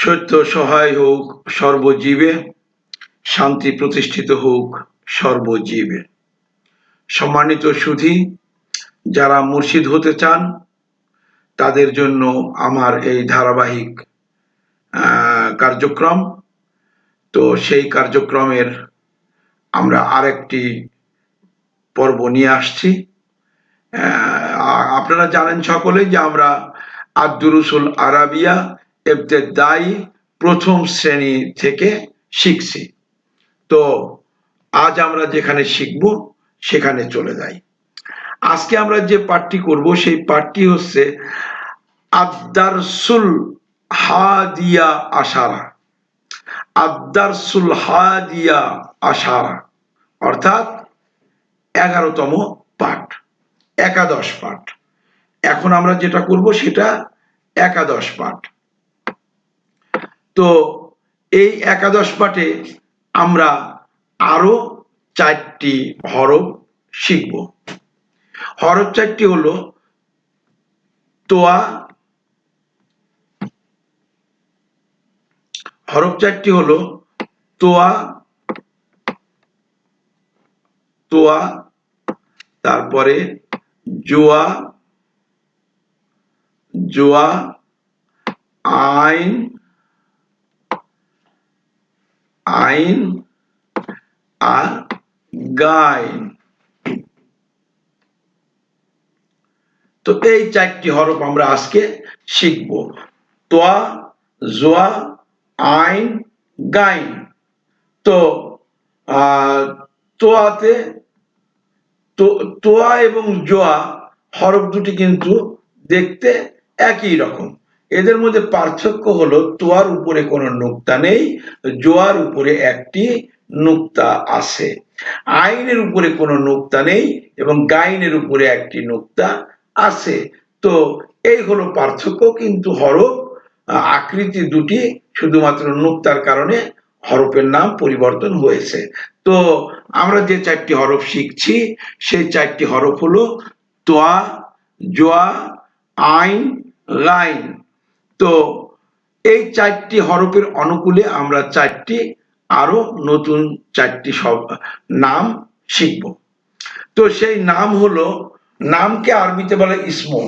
সত্য সহায় হোক সর্বজীবে, শান্তি প্রতিষ্ঠিত হোক সর্বজীবে। সম্মানিত সুধী, যারা মুর্শিদ হতে চান তাদের জন্য আমার এই ধারাবাহিক কার্যক্রম। তো সেই কার্যক্রমের আমরা আরেকটি পর্ব নিয়ে আসছি। আপনারা জানেন সকলে যে আমরা আদ-দুরুসুল আরাবিয়া ইবতেদায়ী প্রথম শ্রেণী থেকে শিখছি। তো আজ আমরা যেখানে শিখব সেখানে চলে যাই। আজকে আমরা যে পাঠটি করব সেই পাঠটি হচ্ছে আদ-দারসুল হাদিয়া আশারা। আদ-দারসুল হাদিয়া আশারা অর্থাৎ 11তম পাঠ, একাদশ পাঠ। এখন আমরা যেটা করব সেটা একাদশ পাঠ। তো এই একাদশ পাঠে আমরা আরো 4টি হরফ শিখব। হরফ 4টি হলো তোয়া, হরফ 4টি হলো তোয়া, তোয়া, তারপরে জোয়া, জোয়া, আইন, আইন আর গাইন। তো এই 4টি হরফ আমরা আজকে শিখব। তোয়া, জোয়া, আইন, গাইন। তো তোয়াতে তোয়া এবং জোয়া হরফ দুটি কিন্তু দেখতে একই রকম। এদের মধ্যে পার্থক্য হলো তোয়ার উপরে কোনো নুক্তা নেই, জোয়ার উপরে একটি নুক্তা আছে। আইনের উপরে কোনো নুক্তা নেই এবং গাইনের উপরে একটি নুক্তা আছে। তো এই হলো পার্থক্য, কিন্তু হরফ আকৃতি দুটি, শুধুমাত্র নুক্তার কারণে হরফের নাম পরিবর্তন হয়েছে। তো আমরা যে 4টি হরফ শিখছি সেই 4টি হরফ হলো তোয়া, জোয়া, আইন, গাইন। তো এই 4টি হরফের অনুকূলে আমরা 4টি আরো নতুন 4টি নাম শিখব। তো সেই নাম হলো, নামকে আরবিতে বলে ইসমো,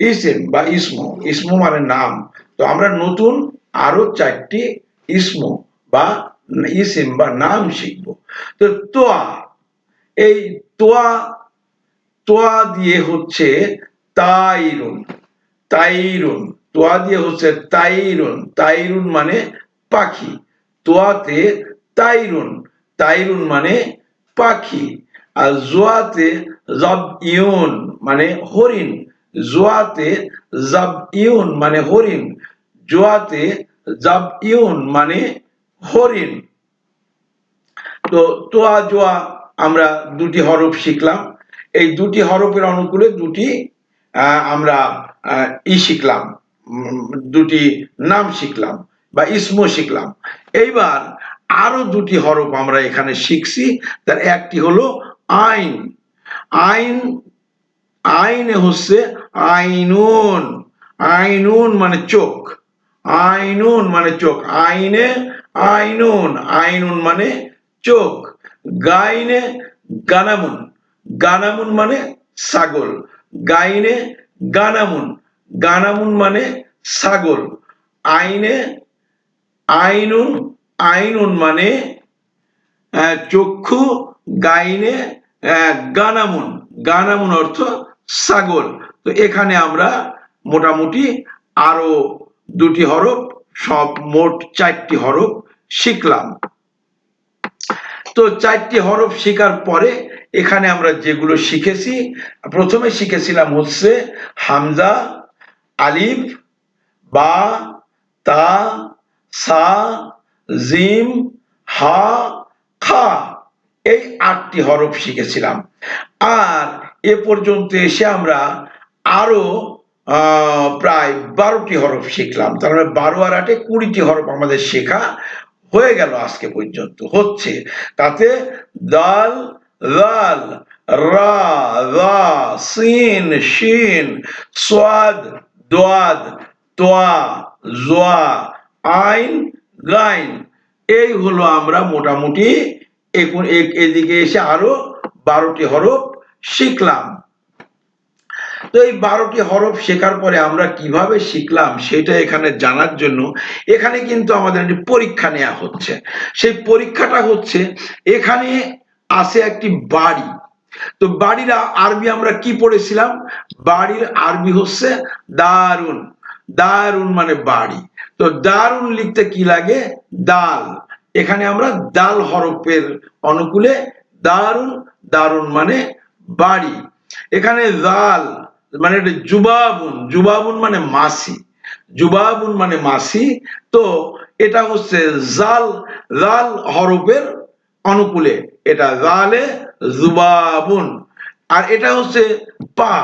ইসিম বা ইসমো। ইসমো মানে নাম। তো আমরা নতুন আরো 4টি ইসমো বা ইসিম বা নাম শিখব। তো তোয়া, এই তোয়া, তোয়া দিয়ে হচ্ছে তাইরুন, তাইরুন। তোয়া দিয়ে হচ্ছে তাইরুন, তাইরুন মানে পাখি। তোয়াতে তাইরুন, তাইরুন মানে পাখি। আর জোয়াতে জাবইউন মানে হরিণ, জোয়াতে জাবইউন মানে হরিণ, জোয়াতে জাবইউন মানে হরিণ। তো তোয়া জোয়া আমরা 2টি হরফ শিখলাম। এই 2টি হরফের অনুকূলে 2টি আমরা শিখলাম, 2টি নাম শিখলাম বা ইসমো শিখলাম। এইবার আরো 2টি হরফ আমরা এখানে শিখছি। তার একটি হলো আইন। আইন, আইনে হচ্ছে আইনুন, আইনুন মানে চোখ, আইনুন মানে চোখ। আইনে আইনুন, আইনুন মানে চোখ। গাইনে গানামুন, গানামুন মানে ছাগল। গাইনে গানামুন, গানামুন মানে ছাগল। আইনে আইনুন, আইনুন মানে চক্ষু। গাইনে গানামুন, গানামুন অর্থ ছাগল। তো এখানে আমরা মোটামুটি আরো 2টি হরফ, সব মোট 4টি হরফ শিখলাম। তো 4টি হরফ শেখার পরে এখানে আমরা যেগুলো শিখেছি, প্রথমে শিখেছিলাম হচ্ছে হামজা, আলিফ, বা, তা, সা, জিম, হা, খা, এই 8টি হরফ শিখেছিলাম। আর এ পর্যন্ত এসে আমরা আরো প্রায় 12টি হরফ শিখলাম। তার মানে 12 আর 8 20টি হরফ আমাদের শেখা হয়ে গেল আজকে পর্যন্ত, হচ্ছে। তাতে দাল, লাল, রা, রা, সিন, শিন, সাদ, দাদ, তোয়া, জোয়া, আইন, গাইন। এই হলো আমরা মোটামুটি এখন এদিকে এসে আরো 12টি হরফ শিখলাম। তো এই 12টি হরফ শেখার পরে আমরা কিভাবে শিখলাম সেটা এখানে জানার জন্য এখানে কিন্তু আমাদের একটি পরীক্ষা নেওয়া হচ্ছে। সেই পরীক্ষাটা হচ্ছে এখানে আছে একটি বাড়ি। তো বাড়ির আরবি আমরা কি পড়েছিলাম? বাড়ির আরবি হচ্ছে দারুন। দারুন মানে বাড়ি। তো দারুন লিখতে কি লাগে? দাল। এখানে আমরা দাল হরফের অনুকূলে দারুন, দারুন মানে বাড়ি। এখানে জাল মানে জুবাবুন, জুবাবুন মানে মাসি, জুবাবুন মানে মাসি। তো এটা হচ্ছে জাল, জাল হরফের অনুকূলে, এটা জালে জুবাবুন। আর এটা হচ্ছে পা,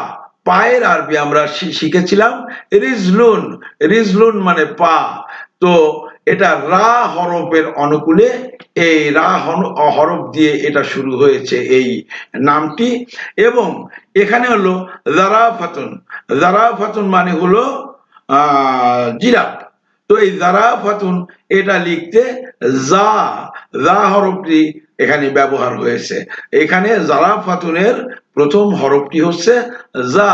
পায়ের আরবি আমরা শিখেছিলাম রিজলুন, রিজলুন মানে পা। তো এটা রা হরফের অনুকূলে, এই রা হরফ দিয়ে এটা শুরু হয়েছে এই নামটি। এবং এখানে হলো জারাফাতুন, জারাফাতুন মানে হলো জিরাফ। তো এই জারাফাতুন এটা লিখতে জা, জা হরফটি এখানে ব্যবহার হয়েছে। এখানে জারাফাতুনের প্রথম হরফটি হচ্ছে জা,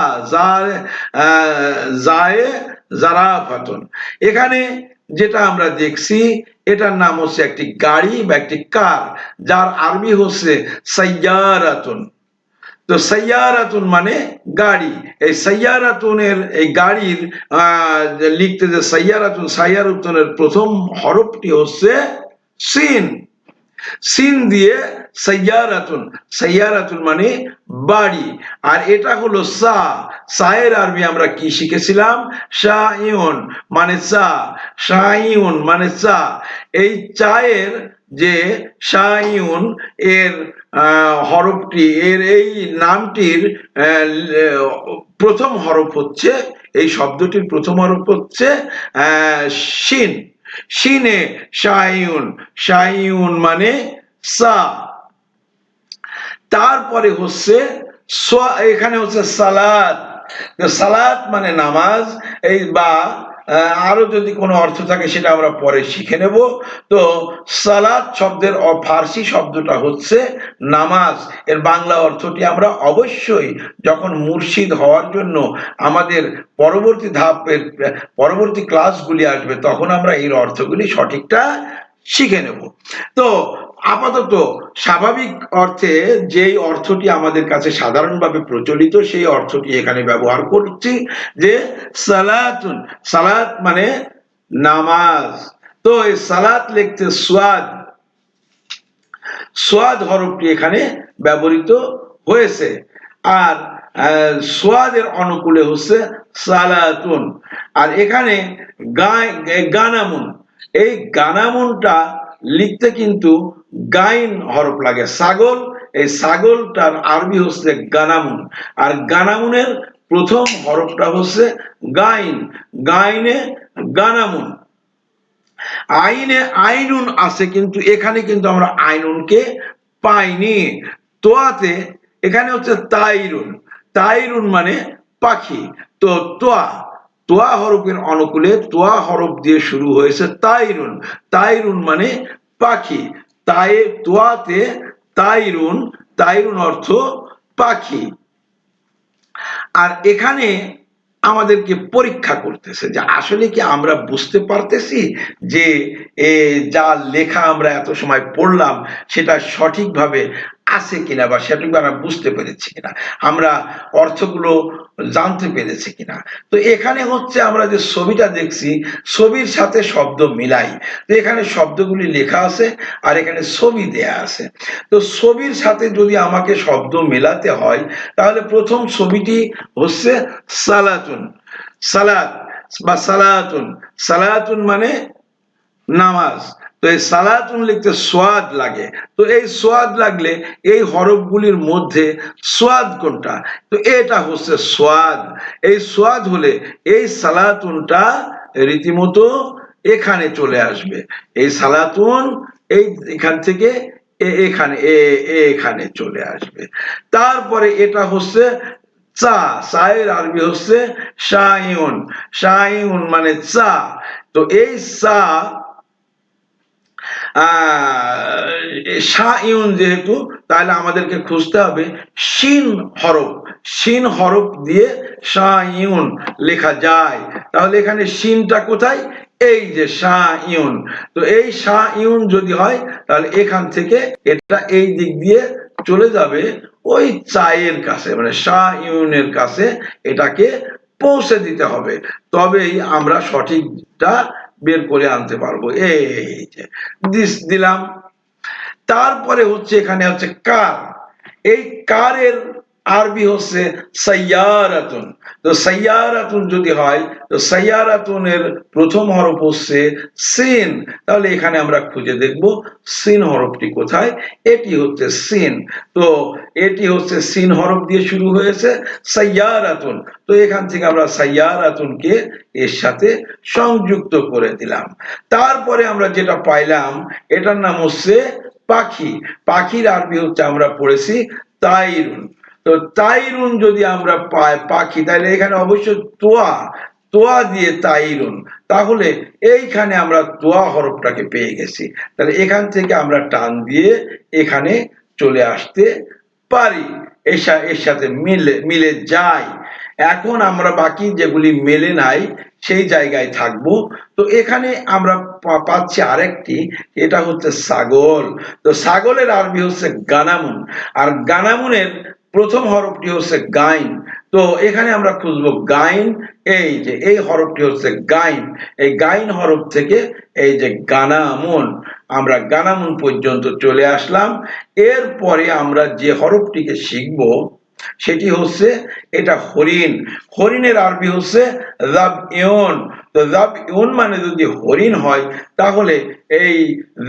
জায়ে জারাফাতুন। এখানে যেটা আমরা দেখছি এটার নাম হচ্ছে একটি গাড়ি বা একটি কার, যার আরবি হচ্ছে সাইয়ারাতুন। তো সাইয়ারাতুন মানে গাড়ি। এই সাইয়ারাতুনের এই গাড়ির লিখতে যে সাইয়ারাতুন, সাইয়ারাতুনের প্রথম হরফটি হচ্ছে সিন, সিন দিয়ে সাইয়ারাতুন, সাইয়ারাতুন মানে বাড়ি। আর এটা হলো সা, সায়ের আরবি আমরা কি শিখেছিলাম? শাইউন মানে চা, শাইউন মানে চা। এই চায়ের যে শাইউন এর হরফটি, এর এই নামটির প্রথম হরফ হচ্ছে, এই শব্দটির প্রথম হরফ হচ্ছে শিন, শিনে শাইউন, শাইউন মানে সা। তারপরে হচ্ছে এখানে হচ্ছে সালাত, সালাত মানে নামাজ। এই বা আরো যদি কোনো অর্থ থাকে সেটা আমরা পরে শিখে নেব। তো সালাত শব্দের ফার্সি শব্দটা হচ্ছে নামাজ, এর বাংলা অর্থটি আমরা অবশ্যই যখন মুর্শিদ হওয়ার জন্য আমাদের পরবর্তী ধাপের পরবর্তী ক্লাসগুলি আসবে তখন আমরা এর অর্থগুলি সঠিকটা শিখে নেব। তো আপাতত স্বাভাবিক অর্থে যেই অর্থটি আমাদের কাছে সাধারণভাবে প্রচলিত সেই অর্থটি এখানে ব্যবহার করছি, যে সালাতুন, সালাত মানে নামাজ। তো এই সালাত লিখতে সোয়াদ, সোয়াদ হরফটি এখানে ব্যবহৃত হয়েছে। আর সোয়াদের অনুকূলে হচ্ছে সালাতুন। আর এখানে গানামুন, এই গানামুনটা লিখতে কিন্তু গাইন হরফ লাগে, ছাগল। এই ছাগলটার আরবি হচ্ছে গানামুন। আর গানামুনের প্রথম হরফটা হচ্ছে গাইন, গাইনে গানামুন। আইনে আইনুন আছে কিন্তু এখানে কিন্তু আমরা আইনুনকে পাইনি। তোয়াতে এখানে হচ্ছে তাইরুন, তাইরুন মানে পাখি। তো তোয়া, তোয়া হরফের অনুকূলে তোয়া হরফ দিয়ে শুরু হয়েছে তাইরুন, তাইরুন মানে পাখি। তাই তোয়াতে তাইরুন, তাইরুন অর্থ পাখি। আর এখানে আমাদেরকে পরীক্ষা করতেছে যে আসলে কি আমরা বুঝতে পারতেছি যে যা লেখা আমরা এত সময় পড়লাম সেটা সঠিকভাবে আছে কিনা, বা সঠিকভাবে বুঝতে পেরেছি কিনা, আমরা অর্থগুলো জানতে পেরেছি কিনা। তো এখানে হচ্ছে আমরা যে ছবিটা দেখছি ছবির সাথে শব্দ মিলাই। তো এখানে শব্দগুলি লেখা আছে আর এখানে ছবি দেয়া আছে। তো ছবির সাথে যদি আমাকে শব্দ মেলাতে হয় তাহলে প্রথম ছবিটি হচ্ছে সালাতুন, সালাত বা সালাতুন, সালাতুন মানে নামাজ। তো এই সালাতুন লিখতে সোয়াদ লাগে। তো এই সোয়াদ লাগলে এই হরফগুলির মধ্যে সোয়াদ কোনটা? তো এটা হচ্ছে সোয়াদ। এই সোয়াদ হলে এই সালাতুনটা রীতিমতো এখানে চলে আসবে। এই সালাতুন এই এখান থেকে এখানে এখানে চলে আসবে। তারপরে এটা হচ্ছে চা, চায়ের আরবি হচ্ছে শাইউন, শাইউন মানে চা। তো এই চা শাইউন যেহেতু, তাহলে আমাদেরকে খুঁজতে হবে শিন হরফ, শিন হরফ দিয়ে শাইউন লেখা যায়। তাহলে এখানে শিনটা কোথায়? এই যে শাইউন। তো এই শাইউন যদি হয় তাহলে এখান থেকে এটা এই দিক দিয়ে চলে যাবে ওই চায়ের কাছে, মানে শাইউনের কাছে এটাকে পৌঁছে দিতে হবে, তবেই আমরা সঠিকটা বের করে আনতে পারবো। এই যে দিলাম। তারপরে হচ্ছে এখানে হচ্ছে কার, এই কারের আরবি হচ্ছে সাইয়ারাতুন। তো সাইয়ারাতুন যদি হয়, তো সাইয়ারাতুনের প্রথম হরফ হচ্ছে সিন। তাহলে এখানে আমরা খুঁজে দেখব সিন হরফটি কোথায়। এটি হচ্ছে সিন। তো এটি হচ্ছে সিন হরফ দিয়ে শুরু হয়েছে সাইয়ারাতুন। তো এখান থেকে আমরা সাইয়ারাতুনকে এর সাথে সংযুক্ত করে দিলাম। তারপরে আমরা যেটা পাইলাম এটার নাম হচ্ছে পাখি। পাখির আরবি হচ্ছে আমরা পড়েছি তাইরুন। তো তাইরুন যদি আমরা পাই পাখি, তাহলে এখানে অবশ্যই তোয়া, তোয়া দিয়ে তাইরুন। তাহলে এইখানে আমরা তোয়া হরফটাকে পেয়ে গেছি। তাহলে এখান থেকে আমরা টান দিয়ে এখানে চলে আসতে পারি, এর সাথে মিলে মিলে যায়। এখন আমরা বাকি যেগুলি মেলে নাই সেই জায়গায় থাকবো। তো এখানে আমরা পাচ্ছি আরেকটি, এটা হচ্ছে ছাগল। তো ছাগলের আরবি হচ্ছে গানামুন, আর গানামুনের প্রথম হরফটি হচ্ছে গাইন। তো এখানে আমরা খুঁজবো গাইন, এই যে এই হরফটি হচ্ছে গাইন। এই গাইন হরফ থেকে এই যে গানামুন, আমরা গানামুন পর্যন্ত চলে আসলাম। এরপরে আমরা যে হরফটিকে শিখবো সেটি হচ্ছে এটা হরিণ। হরিণের আরবি হচ্ছে যাবইউন। তো যাবইউন মানে যদি হরিণ হয়, তাহলে এই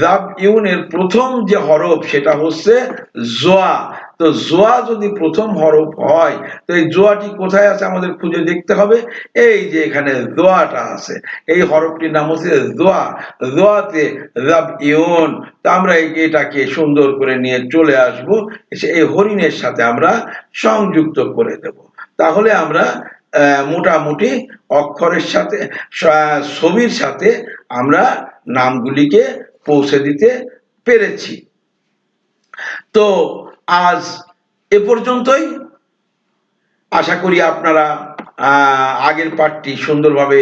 যাবইউনের প্রথম যে হরফ সেটা হচ্ছে জোয়া। তো জোয়া যদি প্রথম হরফ হয়, তো এই জোয়াটি কোথায় আছে আমাদের খুঁজে দেখতে হবে। এই যে এখানে জোয়াটা আছে, এই হরফটির নাম হচ্ছে জোয়া। জোয়াতে যাবইউন। তো আমরা এটাকে সুন্দর করে নিয়ে চলে আসব, এই হরিণের সাথে আমরা সংযুক্ত করে দেব। তাহলে আমরা মোটামুটি অক্ষরের সাথে ছবির সাথে আমরা নামগুলিকে পৌঁছে দিতে পেরেছি। তো আজ এ পর্যন্তই। আশা করি আপনারা আগের পাঠটি সুন্দরভাবে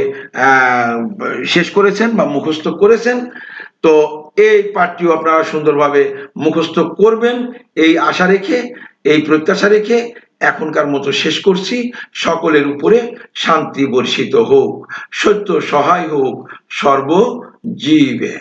শেষ করেছেন বা মুখস্থ করেছেন। তো এই পাঠটিও আপনারা সুন্দরভাবে মুখস্থ করবেন এই আশা রেখে, এই প্রত্যাশা রেখে এখনকার মতো শেষ করছি। সকলের উপরে শান্তি বর্ষিত হোক, সত্য সহায় হোক সর্বজীবে।